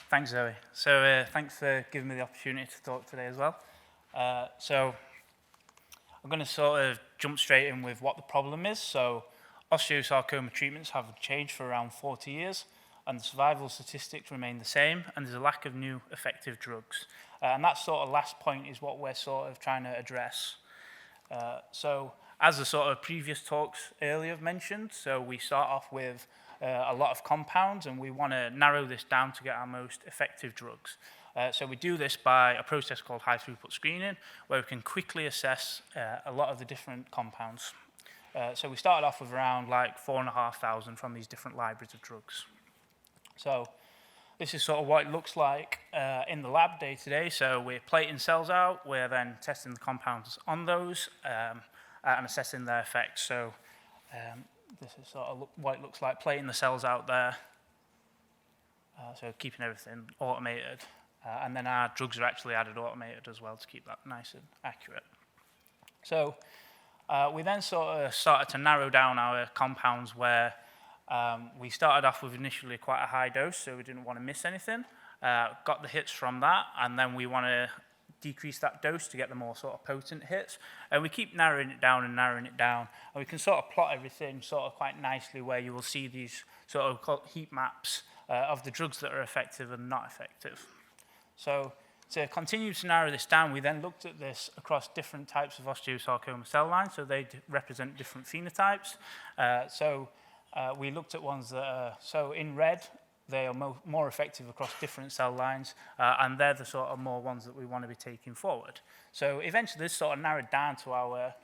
Thanks, Zoe. So thanks for giving me the opportunity to talk today as well. So I'm going to sort of jump straight in with what the problem is. So osteosarcoma treatments have changed for around 40 years, and the survival statistics remain the same, and there's a lack of new effective drugs. And that sort of last point is what we're sort of trying to address. So as the sort of previous talks earlier mentioned, so we start off with a lot of compounds, and we want to narrow this down to get our most effective drugs. So we do this by a process called high-throughput screening, where we can quickly assess a lot of the different compounds. So we started off with around like 4,500 from these different libraries of drugs. So this is sort of what it looks like in the lab day to day. So we're plating cells out, we're then testing the compounds on those and assessing their effects. So this is sort of what it looks like, plating the cells out there. So keeping everything automated. And then our drugs are actually added automated as well to keep that nice and accurate. So we then sort of started to narrow down our compounds where we started off with initially quite a high dose, so we didn't want to miss anything. Got the hits from that, and then we want to decrease that dose to get the more sort of potent hits. And we keep narrowing it down and narrowing it down. And we can sort of plot everything sort of quite nicely where you will see these sort of heat maps of the drugs that are effective and not effective. So to continue to narrow this down, we then looked at this across different types of osteosarcoma cell lines, so they represent different phenotypes. We looked at ones that are, so in red, they are more effective across different cell lines, and they're the sort of more ones that we want to be taking forward. So eventually this sort of narrowed down to our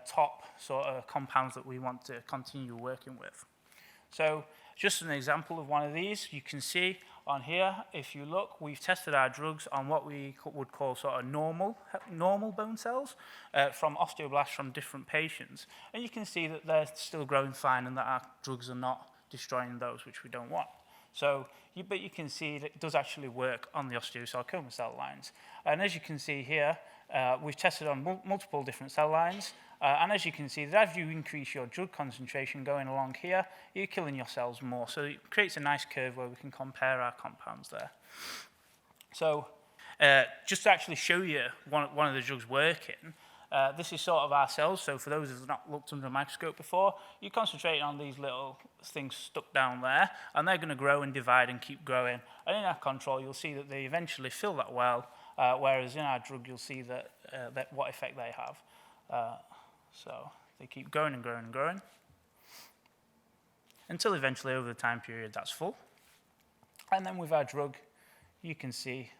top sort of compounds that we want to continue working with. So just an example of one of these, you can see on here, if you look, we've tested our drugs on what we would call sort of normal bone cells from osteoblasts from different patients. And you can see that they're still growing fine and that our drugs are not destroying those, which we don't want. So, but you can see that it does actually work on the osteosarcoma cell lines. And as you can see here, we've tested on multiple different cell lines. And as you can see, that as you increase your drug concentration going along here, you're killing your cells more. So it creates a nice curve where we can compare our compounds there. So just to actually show you one of the drugs working, this is sort of our cells. So for those who have not looked under a microscope before, you concentrate on these little things stuck down there, and they're going to grow and divide and keep growing. And in our control, you'll see that they eventually fill that well, whereas in our drug, you'll see that what effect they have. So they keep growing and growing and growing until eventually over the time period that's full. And then with our drug, you can see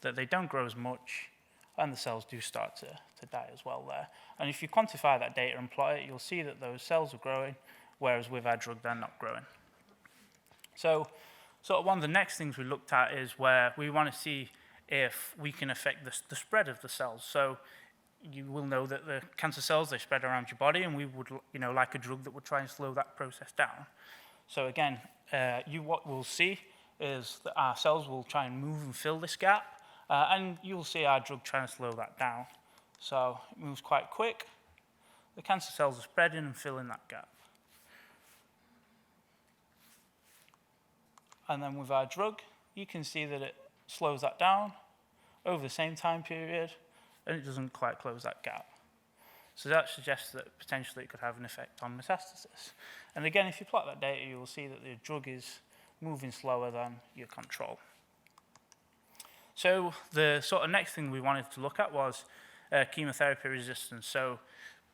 that they don't grow as much and the cells do start to die as well there. And if you quantify that data and plot it, you'll see that those cells are growing, whereas with our drug, they're not growing. So sort of one of the next things we looked at is where we want to see if we can affect the spread of the cells. So you will know that the cancer cells, they spread around your body, and we would, like a drug that would try and slow that process down. So again, what we'll see is that our cells will try and move and fill this gap, and you'll see our drug trying to slow that down. So it moves quite quick. The cancer cells are spreading and filling that gap. And then with our drug, you can see that it slows that down over the same time period, and it doesn't quite close that gap. So that suggests that potentially it could have an effect on metastasis. And again, if you plot that data, you will see that the drug is moving slower than your control. So the sort of next thing we wanted to look at was chemotherapy resistance. So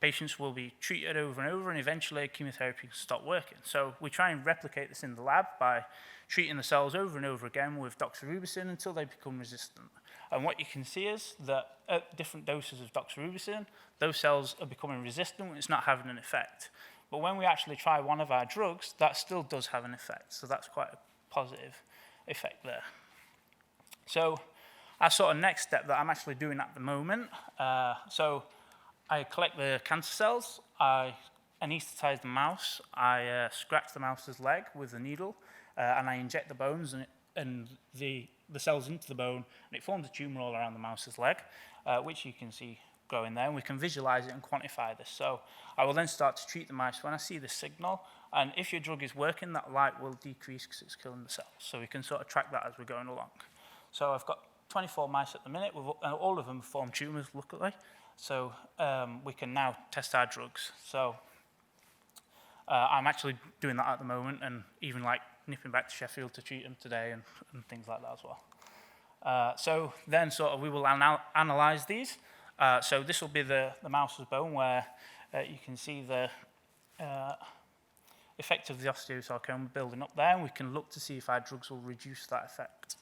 patients will be treated over and over, and eventually chemotherapy can stop working. So we try and replicate this in the lab by treating the cells over and over again with doxorubicin until they become resistant. And what you can see is that at different doses of doxorubicin, those cells are becoming resistant and it's not having an effect. But when we actually try one of our drugs, that still does have an effect. So that's quite a positive effect there. So our sort of next step that I'm actually doing at the moment, so I collect the cancer cells, I anesthetize the mouse, I scratch the mouse's leg with a needle, and I inject the bones and the cells into the bone, and it forms a tumor all around the mouse's leg, which you can see growing there, and we can visualize it and quantify this. So I will then start to treat the mice. When I see the signal, And if your drug is working, that light will decrease because it's killing the cells. So we can sort of track that as we're going along. So I've got 24 mice at the minute, with all of them form tumours, luckily. So we can now test our drugs. So I'm actually doing that at the moment, and even like nipping back to Sheffield to treat them today and things like that as well. So then sort of we will analyse these. So this will be the mouse's bone, where you can see the effect of the osteosarcoma building up there, and we can look to see if our drugs will reduce that effect.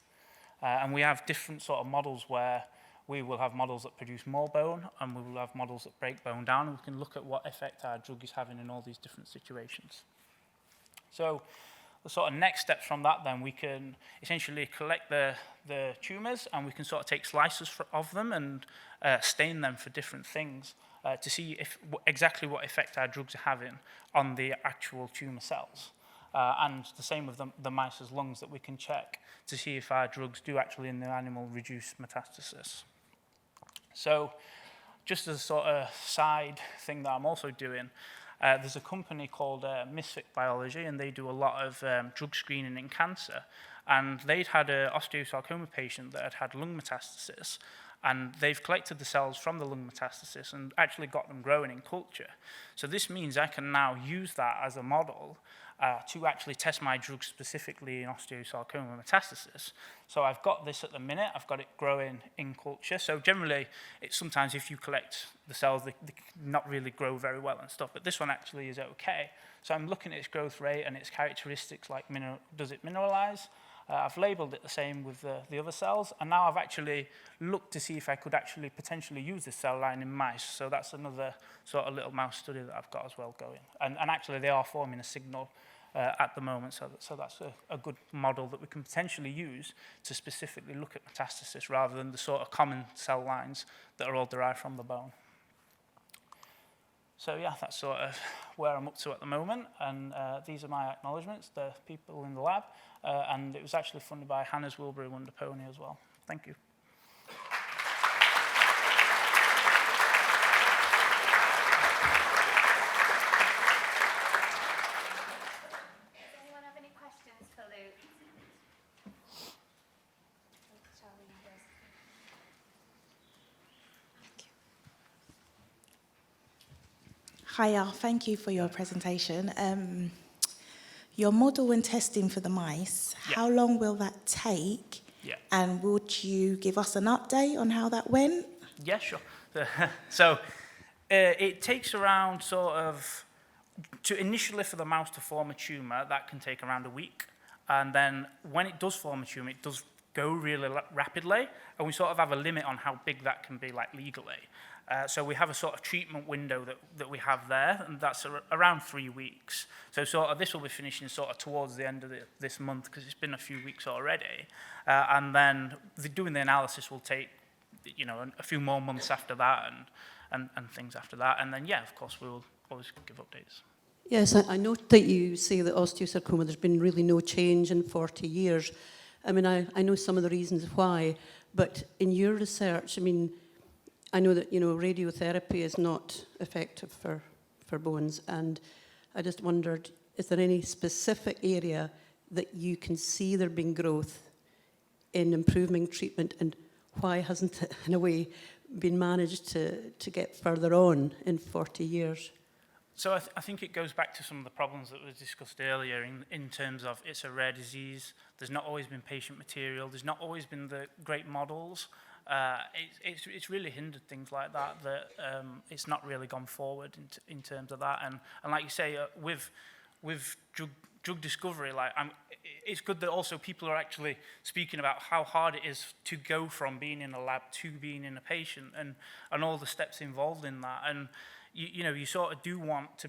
And we have different sort of models where we will have models that produce more bone, and we will have models that break bone down, and we can look at what effect our drug is having in all these different situations. So the sort of next steps from that, then we can essentially collect the tumours, and we can sort of take slices of them and stain them for different things to see exactly what effect our drugs are having on the actual tumour cells. And the same with the mice's lungs, that we can check to see if our drugs do actually in the animal reduce metastasis. So just as a sort of side thing that I'm also doing, there's a company called Misfit Biology, and they do a lot of drug screening in cancer. And they'd had an osteosarcoma patient that had lung metastasis, and they've collected the cells from the lung metastasis and actually got them growing in culture. So this means I can now use that as a model to actually test my drug specifically in osteosarcoma metastasis. So I've got this at the minute, I've got it growing in culture. So generally, it's sometimes if you collect the cells, they not really grow very well and stuff, but this one actually is okay. So I'm looking at its growth rate and its characteristics, like does it mineralize? I've labeled it the same with the other cells, and now I've actually looked to see if I could actually potentially use this cell line in mice. So that's another sort of little mouse study that I've got as well going. And actually they are forming a signal at the moment, so that's a good model that we can potentially use to specifically look at metastasis rather than the sort of common cell lines that are all derived from the bone. So yeah, that's sort of where I'm up to at the moment, and these are my acknowledgements, the people in the lab, and it was actually funded by Hannah's Willberry Wonder Pony as well. Thank you. Does anyone have any questions for Luke? Charlie does. Hiya, thank you for your presentation. Your model and testing for the mice, how long will that take? Yeah. And would you give us an update on how that went? Yeah, sure. So it takes around sort of, initially for the mouse to form a tumour, that can take around a week. And then when it does form a tumour, it does go really rapidly. And we sort of have a limit on how big that can be, like legally. So we have a sort of treatment window that we have there, and that's around 3 weeks. So sort of this will be finishing sort of towards the end of this month, because it's been a few weeks already. And then doing the analysis will take, you know, a few more months after that, and things after that. And then, yeah, of course, we will always give updates. Yes, I note that you say that osteosarcoma, there's been really no change in 40 years. I mean, I know some of the reasons why, but in your research, I mean, I know that, you know, radiotherapy is not effective for bones, and I just wondered, is there any specific area that you can see there being growth in improving treatment, and why hasn't it, in a way, been managed to get further on in 40 years? So I think it goes back to some of the problems that were discussed earlier in terms of it's a rare disease, there's not always been patient material, there's not always been the great models. It's really hindered things like that, it's not really gone forward in terms of that. And like you say, with drug discovery, like it's good that also people are actually speaking about how hard it is to go from being in a lab to being in a patient, and all the steps involved in that. And you know, you sort of do want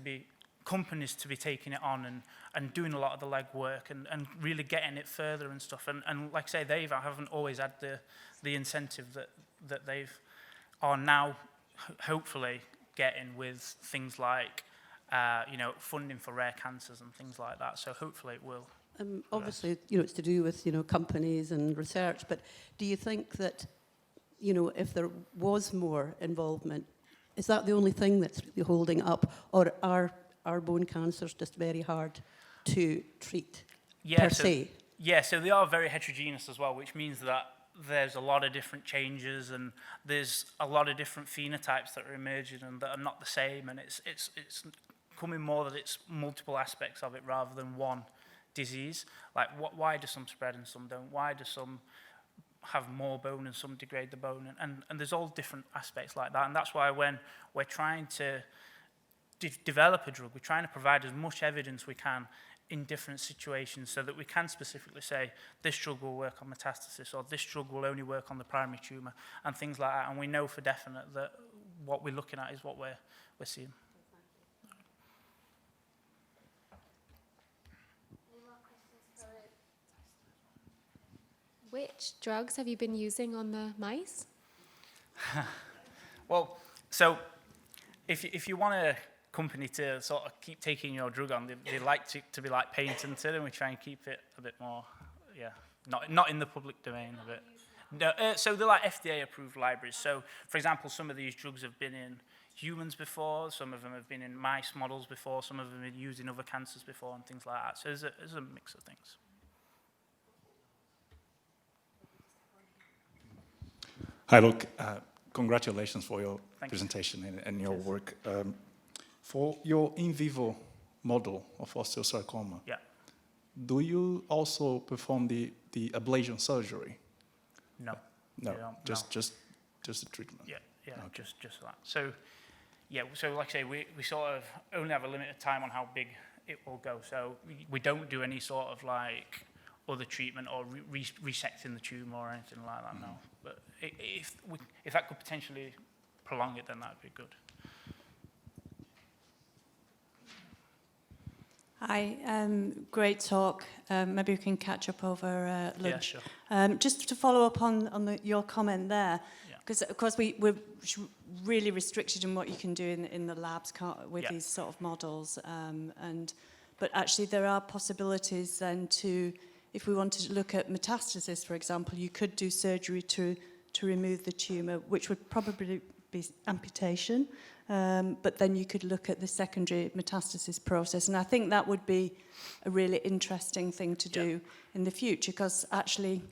companies to be taking it on and doing a lot of the legwork and really getting it further and stuff. And like I say, haven't always had the incentive that they've are now hopefully getting with things like you know, funding for rare cancers and things like that. So hopefully it will. Obviously, you know, it's to do with, you know, companies and research, but do you think that, you know, if there was more involvement, is that the only thing that's really holding up, or are are bone cancers just very hard to treat Yeah, per se? Yeah, so they are very heterogeneous as well, which means that there's a lot of different changes and there's a lot of different phenotypes that are emerging and that are not the same, and it's coming more that it's multiple aspects of it rather than one disease. Like why do some spread and some don't? Why do some have more bone and some degrade the bone? And there's all different aspects like that, and that's why when we're trying to develop a drug, we're trying to provide as much evidence we can in different situations so that we can specifically say this drug will work on metastasis or this drug will only work on the primary tumour and things like that, and we know for definite that what we're looking at is what we're seeing. Any more questions for it? Which drugs have you been using on the mice? Well, so if you want a company to sort of keep taking your drug on, they like to be like patented, and we try and keep it a bit more, not in the public domain a bit. No, so they're like FDA approved libraries. So, for example, some of these drugs have been in humans before, some of them have been in mice models before, some of them have been used in other cancers before and things like that. So there's a mix of things. Hi, look, congratulations for your Thank presentation and your work. For your in vivo model of osteosarcoma, Yeah. do you also perform the ablation surgery? No. No, they don't, just the treatment. Yeah, Okay. just that. So, so like I say, we sort of only have a limited time on how big it will go. So we don't do any sort of like other treatment or resecting the tumour or anything like that, no. But if that could potentially prolong it, then that would be good. Hi, great talk. Maybe we can catch up over lunch. Yeah, sure. Just to follow up on your comment there, because of course we're really restricted in what you can do in the labs with these sort of models, but actually there are possibilities then to, if we wanted to look at metastasis, for example, you could do surgery to remove the tumour, which would probably be amputation. But then you could look at the secondary metastasis process. And I think that would be a really interesting thing to do in the future, because actually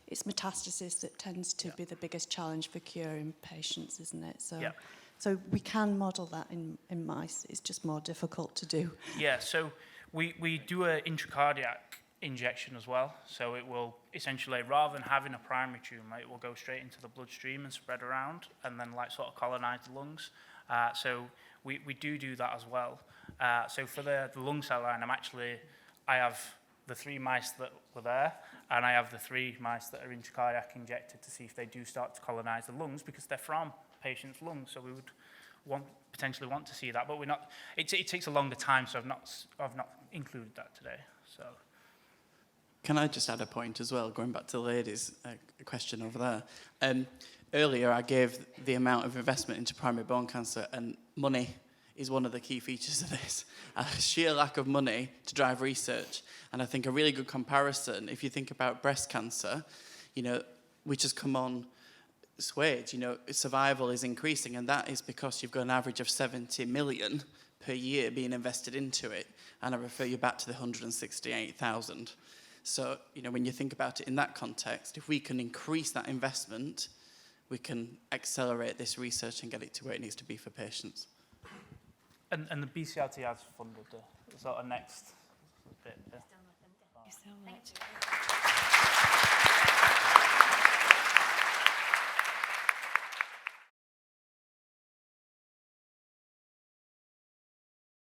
it's metastasis that tends to be the biggest challenge for curing patients, isn't it? So we can model that in mice. It's just more difficult to do. Yeah, so we do an intracardiac injection as well. So it will essentially, rather than having a primary tumour, it will go straight into the bloodstream and spread around and then like sort of colonise the lungs. So we do that as well. So for the lung cell line, I have the 3 mice that were there, and I have the 3 mice that are intracardiac injected to see if they do start to colonise the lungs, because they're from patients' lungs. So we would potentially want to see that, but we're not. It takes a longer time, so I've not included that today. So. Can I just add a point as well, going back to the lady's question over there? Earlier, I gave the amount of investment into primary bone cancer, and money is one of the key features of this. A sheer lack of money to drive research. And I think a really good comparison, if you think about breast cancer, which has come on swage, survival is increasing, and that is because you've got an average of 70 million per year being invested into it. And I refer you back to the 168,000. So, when you think about it in that context, if we can increase that investment, we can accelerate this research and get it to where it needs to be for patients. And the BCRT has funded the sort of next bit. Yeah. Thank you.